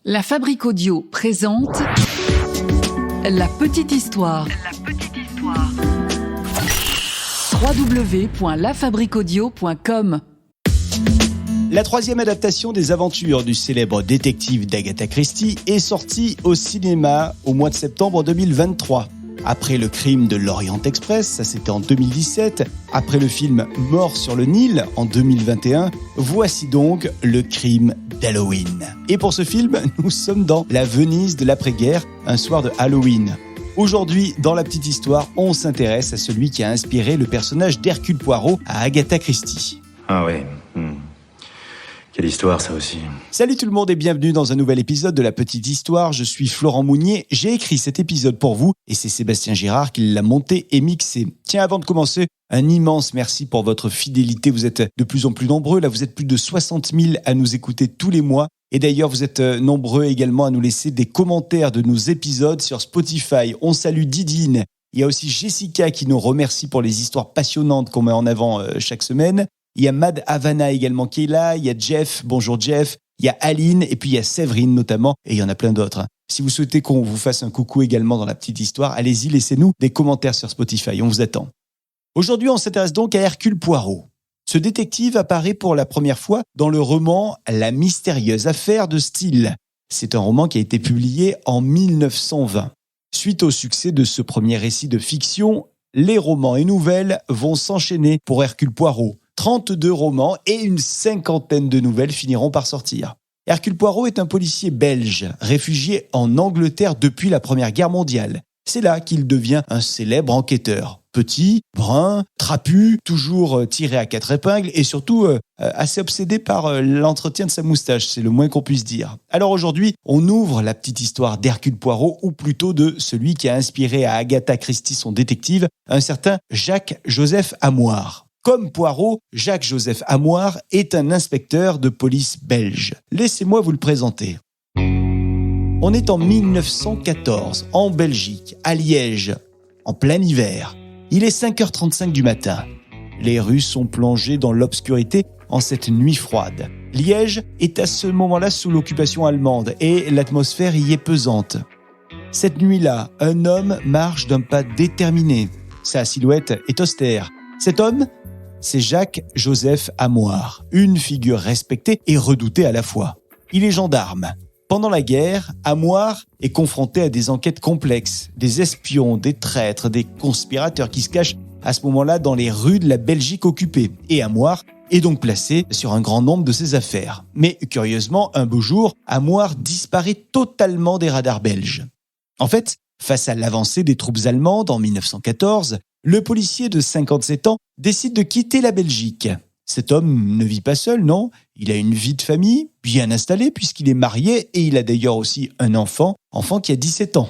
La Fabrique Audio présente La Petite Histoire. www.lafabriqueaudio.com. La troisième adaptation des aventures du célèbre détective d'Agatha Christie est sortie au cinéma au mois de septembre 2023. Après le crime de l'Orient Express, ça c'était en 2017, après le film Mort sur le Nil en 2021, voici donc le crime d'Halloween. Et pour ce film, nous sommes dans la Venise de l'après-guerre, un soir de Halloween. Aujourd'hui, dans La Petite Histoire, on s'intéresse à celui qui a inspiré le personnage d'Hercule Poirot à Agatha Christie. Ah ouais. Quelle histoire, ça aussi. Salut tout le monde et bienvenue dans un nouvel épisode de La Petite Histoire. Je suis Florent Mounier. J'ai écrit cet épisode pour vous et c'est Sébastien Girard qui l'a monté et mixé. Tiens, avant de commencer, un immense merci pour votre fidélité. Vous êtes de plus en plus nombreux. Là, vous êtes plus de 60 000 à nous écouter tous les mois. Et d'ailleurs, vous êtes nombreux également à nous laisser des commentaires de nos épisodes sur Spotify. On salue Didine. Il y a aussi Jessica qui nous remercie pour les histoires passionnantes qu'on met en avant chaque semaine. Il y a Mad Havana également qui est là, il y a Jeff, bonjour Jeff, il y a Aline et puis il y a Séverine notamment et il y en a plein d'autres. Si vous souhaitez qu'on vous fasse un coucou également dans La Petite Histoire, allez-y, laissez-nous des commentaires sur Spotify, on vous attend. Aujourd'hui, on s'intéresse donc à Hercule Poirot. Ce détective apparaît pour la première fois dans le roman La mystérieuse affaire de Steele. C'est un roman qui a été publié en 1920. Suite au succès de ce premier récit de fiction, les romans et nouvelles vont s'enchaîner pour Hercule Poirot. 32 romans et une cinquantaine de nouvelles finiront par sortir. Hercule Poirot est un policier belge, réfugié en Angleterre depuis la Première Guerre mondiale. C'est là qu'il devient un célèbre enquêteur. Petit, brun, trapu, toujours tiré à quatre épingles et surtout assez obsédé par l'entretien de sa moustache, c'est le moins qu'on puisse dire. Alors aujourd'hui, on ouvre la petite histoire d'Hercule Poirot, ou plutôt de celui qui a inspiré à Agatha Christie son détective, un certain Jacques-Joseph Amoire. Comme Poirot, Jacques-Joseph Amoire est un inspecteur de police belge. Laissez-moi vous le présenter. On est en 1914, en Belgique, à Liège, en plein hiver. Il est 5h35 du matin. Les rues sont plongées dans l'obscurité en cette nuit froide. Liège est à ce moment-là sous l'occupation allemande et l'atmosphère y est pesante. Cette nuit-là, un homme marche d'un pas déterminé. Sa silhouette est austère. Cet homme, c'est Jacques-Joseph Amoire, une figure respectée et redoutée à la fois. Il est gendarme. Pendant la guerre, Amoire est confronté à des enquêtes complexes, des espions, des traîtres, des conspirateurs qui se cachent à ce moment-là dans les rues de la Belgique occupée. Et Amoire est donc placé sur un grand nombre de ses affaires. Mais curieusement, un beau jour, Amoire disparaît totalement des radars belges. En fait, face à l'avancée des troupes allemandes en 1914, le policier de 57 ans décide de quitter la Belgique. Cet homme ne vit pas seul, non. Il a une vie de famille bien installée puisqu'il est marié et il a d'ailleurs aussi un enfant qui a 17 ans.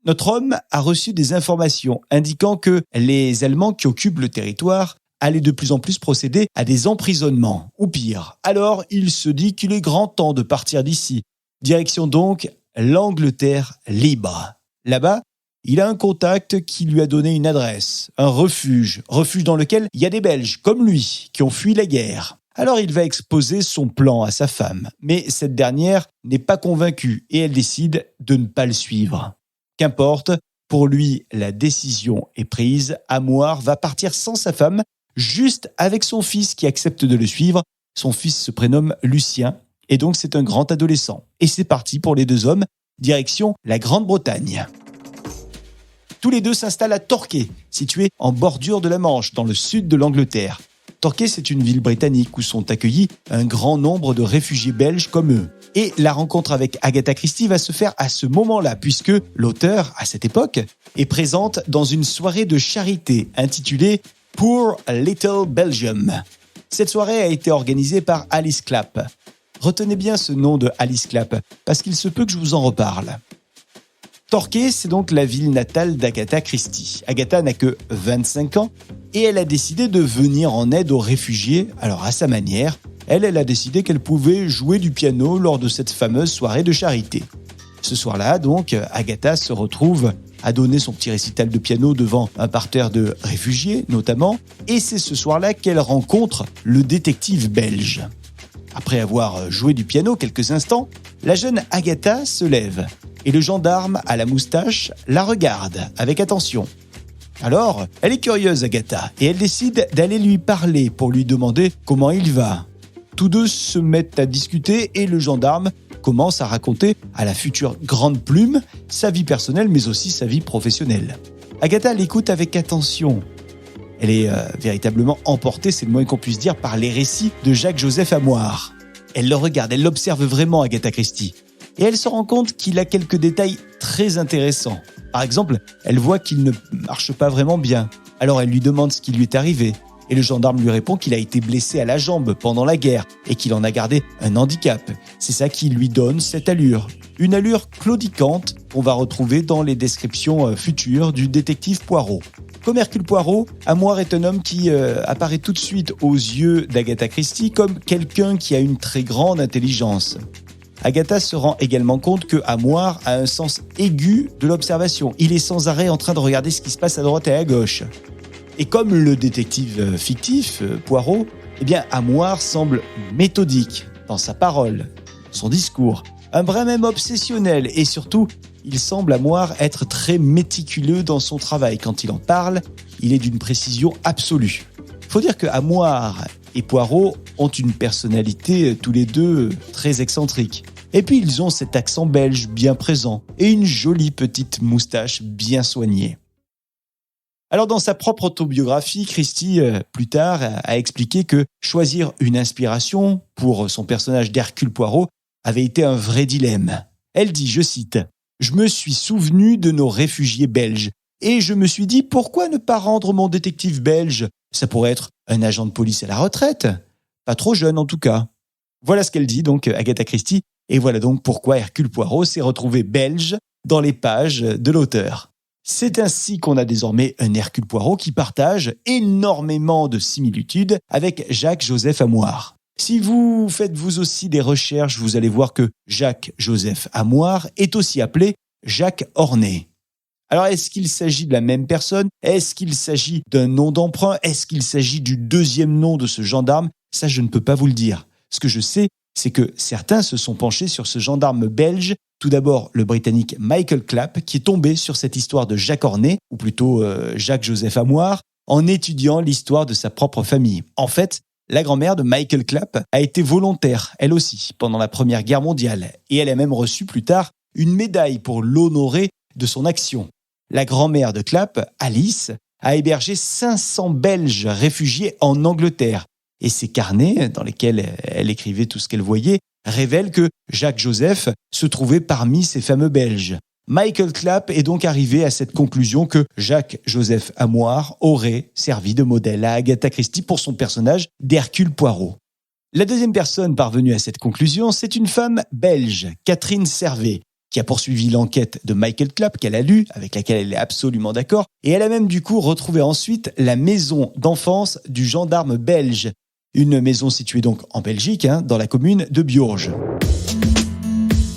Notre homme a reçu des informations indiquant que les Allemands qui occupent le territoire allaient de plus en plus procéder à des emprisonnements, ou pire. Alors, il se dit qu'il est grand temps de partir d'ici. Direction donc l'Angleterre libre. Là-bas, il a un contact qui lui a donné une adresse, un refuge dans lequel il y a des Belges comme lui qui ont fui la guerre. Alors il va exposer son plan à sa femme, mais cette dernière n'est pas convaincue et elle décide de ne pas le suivre. Qu'importe, pour lui, la décision est prise. Amoire va partir sans sa femme, juste avec son fils qui accepte de le suivre. Son fils se prénomme Lucien et donc c'est un grand adolescent. Et c'est parti pour les deux hommes, direction la Grande-Bretagne. Tous les deux s'installent à Torquay, située en bordure de la Manche, dans le sud de l'Angleterre. Torquay, c'est une ville britannique où sont accueillis un grand nombre de réfugiés belges comme eux. Et la rencontre avec Agatha Christie va se faire à ce moment-là, puisque l'auteur, à cette époque, est présente dans une soirée de charité intitulée « Poor Little Belgium ». Cette soirée a été organisée par Alice Clapp. Retenez bien ce nom de Alice Clapp, parce qu'il se peut que je vous en reparle. Torquay, c'est donc la ville natale d'Agatha Christie. Agatha n'a que 25 ans et elle a décidé de venir en aide aux réfugiés, alors à sa manière. Elle a décidé qu'elle pouvait jouer du piano lors de cette fameuse soirée de charité. Ce soir-là, donc, Agatha se retrouve à donner son petit récital de piano devant un parterre de réfugiés, notamment, et c'est ce soir-là qu'elle rencontre le détective belge. Après avoir joué du piano quelques instants, la jeune Agatha se lève et le gendarme à la moustache la regarde avec attention. Alors, elle est curieuse, Agatha, et elle décide d'aller lui parler pour lui demander comment il va. Tous deux se mettent à discuter et le gendarme commence à raconter à la future grande plume sa vie personnelle mais aussi sa vie professionnelle. Agatha l'écoute avec attention. Elle est véritablement emportée, c'est le moins qu'on puisse dire, par les récits de Jacques-Joseph Amoir. Elle le regarde, elle l'observe vraiment, Agatha Christie. Et elle se rend compte qu'il a quelques détails très intéressants. Par exemple, elle voit qu'il ne marche pas vraiment bien. Alors elle lui demande ce qui lui est arrivé. Et le gendarme lui répond qu'il a été blessé à la jambe pendant la guerre et qu'il en a gardé un handicap. C'est ça qui lui donne cette allure. Une allure claudicante qu'on va retrouver dans les descriptions futures du détective Poirot. Comme Hercule Poirot, Amoir est un homme qui apparaît tout de suite aux yeux d'Agatha Christie comme quelqu'un qui a une très grande intelligence. Agatha se rend également compte que Amoir a un sens aigu de l'observation. Il est sans arrêt en train de regarder ce qui se passe à droite et à gauche. Et comme le détective fictif, Poirot, Amoir semble méthodique dans sa parole, son discours, un brin même obsessionnel et surtout, il semble Amoir être très méticuleux dans son travail. Quand il en parle, il est d'une précision absolue. Faut dire que Amoir et Poirot ont une personnalité tous les deux très excentrique. Et puis ils ont cet accent belge bien présent et une jolie petite moustache bien soignée. Alors dans sa propre autobiographie, Christie, plus tard, a expliqué que choisir une inspiration pour son personnage d'Hercule Poirot avait été un vrai dilemme. Elle dit, je cite, « Je me suis souvenu de nos réfugiés belges et je me suis dit pourquoi ne pas rendre mon détective belge ? Ça pourrait être un agent de police à la retraite, pas trop jeune en tout cas. » Voilà ce qu'elle dit donc Agatha Christie et voilà donc pourquoi Hercule Poirot s'est retrouvé belge dans les pages de l'auteur. C'est ainsi qu'on a désormais un Hercule Poirot qui partage énormément de similitudes avec Jacques-Joseph Amoir. Si vous faites vous aussi des recherches, vous allez voir que Jacques-Joseph Amoir est aussi appelé Jacques Ornet. Alors est-ce qu'il s'agit de la même personne ? Est-ce qu'il s'agit d'un nom d'emprunt ? Est-ce qu'il s'agit du deuxième nom de ce gendarme ? Ça, je ne peux pas vous le dire. Ce que je sais, c'est que certains se sont penchés sur ce gendarme belge. Tout d'abord, le Britannique Michael Clapp, qui est tombé sur cette histoire de Jacques Ornet, ou plutôt Jacques-Joseph Amoir, en étudiant l'histoire de sa propre famille. En fait, la grand-mère de Michael Clapp a été volontaire, elle aussi, pendant la Première Guerre mondiale. Et elle a même reçu plus tard une médaille pour l'honorer de son action. La grand-mère de Clapp, Alice, a hébergé 500 Belges réfugiés en Angleterre. Et ses carnets, dans lesquels elle écrivait tout ce qu'elle voyait, révèlent que Jacques-Joseph se trouvait parmi ces fameux Belges. Michael Clapp est donc arrivé à cette conclusion que Jacques-Joseph Amoir aurait servi de modèle à Agatha Christie pour son personnage d'Hercule Poirot. La deuxième personne parvenue à cette conclusion, c'est une femme belge, Catherine Servet, qui a poursuivi l'enquête de Michael Clapp qu'elle a lue, avec laquelle elle est absolument d'accord, et elle a même du coup retrouvé ensuite la maison d'enfance du gendarme belge, une maison située donc en Belgique, dans la commune de Biorge.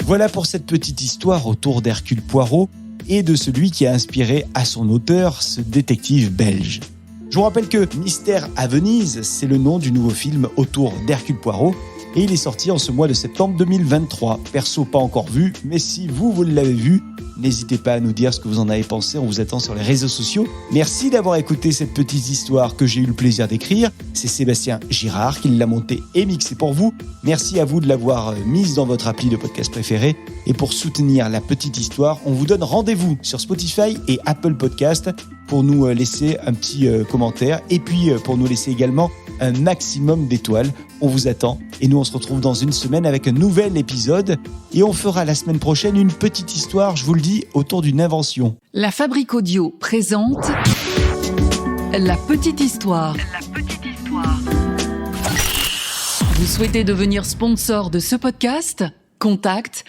Voilà pour cette petite histoire autour d'Hercule Poirot et de celui qui a inspiré à son auteur ce détective belge. Je vous rappelle que Mystère à Venise, c'est le nom du nouveau film autour d'Hercule Poirot et il est sorti en ce mois de septembre 2023. Perso, pas encore vu, mais si vous l'avez vu, n'hésitez pas à nous dire ce que vous en avez pensé, on vous attend sur les réseaux sociaux. Merci d'avoir écouté cette petite histoire que j'ai eu le plaisir d'écrire. C'est Sébastien Girard qui l'a montée et mixée pour vous. Merci à vous de l'avoir mise dans votre appli de podcast préféré. Et pour soutenir la petite histoire, on vous donne rendez-vous sur Spotify et Apple Podcast pour nous laisser un petit commentaire et puis pour nous laisser également un maximum d'étoiles. On vous attend et nous on se retrouve dans une semaine avec un nouvel épisode et on fera la semaine prochaine une petite histoire, je vous le dis, autour d'une invention. La Fabrique Audio présente La petite histoire. Vous souhaitez devenir sponsor de ce podcast ? Contact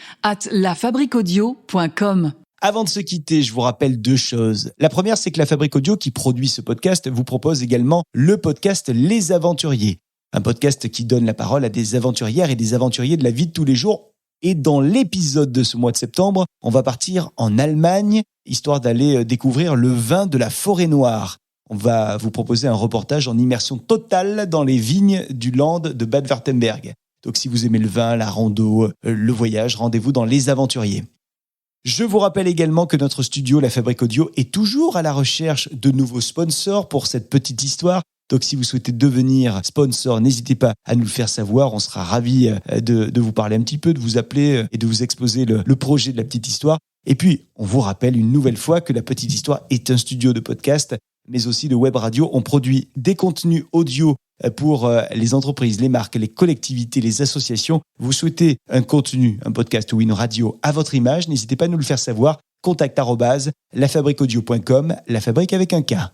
@lafabriqueaudio.com. Avant de se quitter, je vous rappelle deux choses. La première, c'est que la Fabrique Audio qui produit ce podcast vous propose également le podcast Les Aventuriers. Un podcast qui donne la parole à des aventurières et des aventuriers de la vie de tous les jours. Et dans l'épisode de ce mois de septembre, on va partir en Allemagne, histoire d'aller découvrir le vin de la Forêt Noire. On va vous proposer un reportage en immersion totale dans les vignes du Land de Bad-Wurtemberg. Donc si vous aimez le vin, la rando, le voyage, rendez-vous dans Les Aventuriers. Je vous rappelle également que notre studio, La Fabrique Audio, est toujours à la recherche de nouveaux sponsors pour cette petite histoire. Donc si vous souhaitez devenir sponsor, n'hésitez pas à nous le faire savoir. On sera ravis de vous parler un petit peu, de vous appeler et de vous exposer le projet de la petite histoire. Et puis, on vous rappelle une nouvelle fois que la petite histoire est un studio de podcast, mais aussi de web radio. On produit des contenus audio pour les entreprises, les marques, les collectivités, les associations. Vous souhaitez un contenu, un podcast ou une radio à votre image, n'hésitez pas à nous le faire savoir. Contact @lafabriqueaudio.com, la fabrique avec un K.